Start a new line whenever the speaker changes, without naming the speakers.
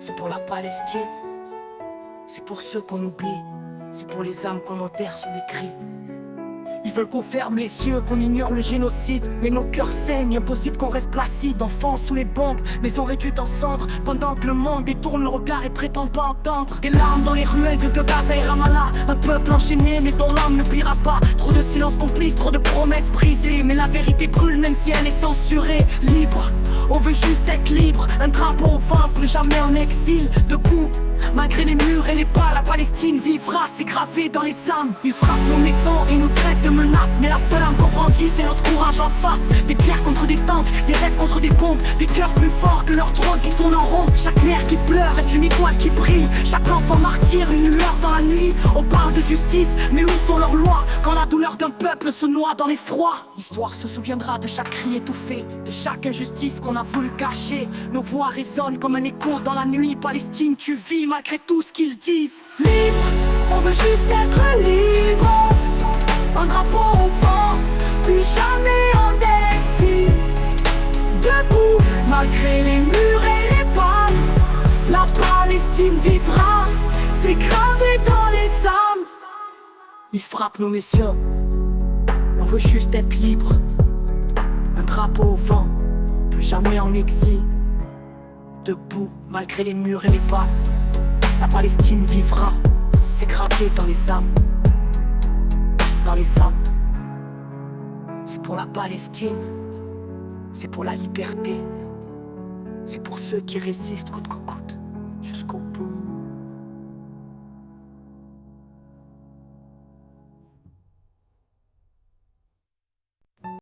C'est pour la Palestine, c'est pour ceux qu'on oublie, c'est pour les âmes qu'on enterre sous les cris. Ils veulent qu'on ferme les yeux, qu'on ignore le génocide, mais nos cœurs saignent, impossible qu'on reste placide. Enfants sous les bombes, maisons réduites en cendres, pendant que le monde détourne le regard et prétend pas entendre. Des larmes dans les ruelles de Gaza et Ramallah, un peuple enchaîné mais dont l'âme ne pliera pas. Trop de silence complice, trop de promesses brisées, mais la vérité brûle même si elle est censurée. Libre, on veut juste être libre, un drapeau au vent, plus jamais en exil. Debout, malgré les murs et les pas, la Palestine vivra, c'est gravé dans les âmes. Ils frappent nos maisons et nous traitent de menaces, mais la seule âme qu'on brandit, c'est notre courage en face. Des pierres contre des tanks, des rêves contre des bombes, des cœurs plus forts que leur drone qui tourne en rond. Chaque mère qui pleure est une étoile qui brille, chaque enfant martyr une lueur dans la nuit. On parle de justice, mais où sont leurs lois quand la douleur d'un peuple se noie dans l'effroi? L'histoire se souviendra de chaque cri étouffé, de chaque injustice qu'on a voulu cacher. Nos voix résonnent comme un écho dans la nuit. Palestine, tu vis malgré tout ce qu'ils disent. Libre, on veut juste être libre. Un drapeau au vent, plus jamais en exil. Debout, malgré les murs et les balles, la Palestine vivra, c'est gravé dans les âmes. Ils frappent nos messieurs, on veut juste être libre. Un drapeau au vent, plus jamais en exil. Debout, malgré les murs et les balles, la Palestine vivra, c'est gravé dans les âmes. Dans les âmes. C'est pour la Palestine, c'est pour la liberté, c'est pour ceux qui résistent coûte que coûte.